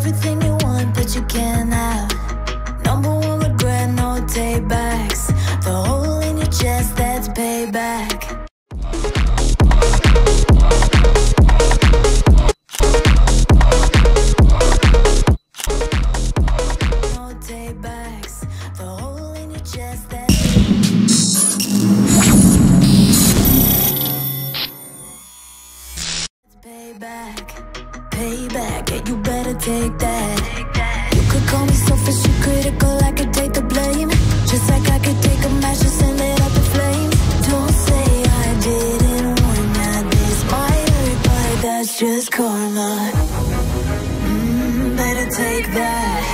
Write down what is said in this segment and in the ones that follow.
everything you want, but you can't have. Number one regret, no take backs. The hole in your chest, that's payback. No take backs. The hole in your chest, that's payback. Payback, yeah, you better take that. You could call me selfish and critical, I could take the blame. Just like I could take a match and send it up in flames. Don't say I didn't warn ya, this might hurt, but that's just karma. Better take that.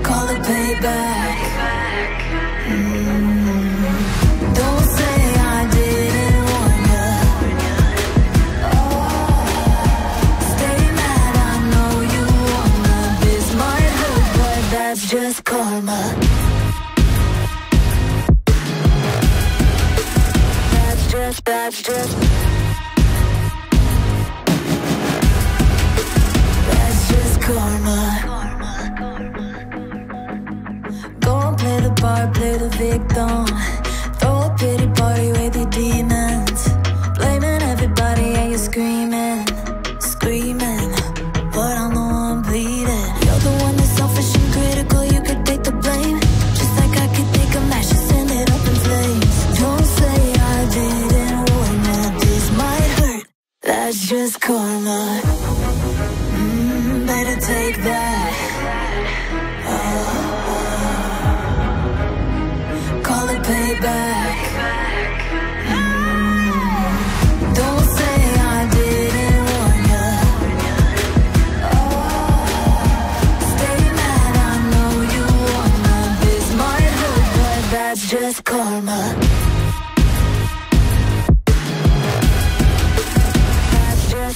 Call it payback. Don't say I didn't warn ya. Stay mad, I know you wanna. This might hurt, but that's just karma. That's just That's just karma. Go and play the part, play the victim. Throw a pity party with your demons. Blaming everybody and you're screaming, screaming, but I'm the one bleeding. You're the one that's selfish and critical, you could take the blame. Just like I could take a match and send it up in flames. Don't say I didn't warn ya, this might hurt. That's just karma. Better take that. Call it payback. Don't say I didn't warn ya. Stay mad, I know you wanna. This might hurt, but that's just karma.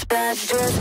That's just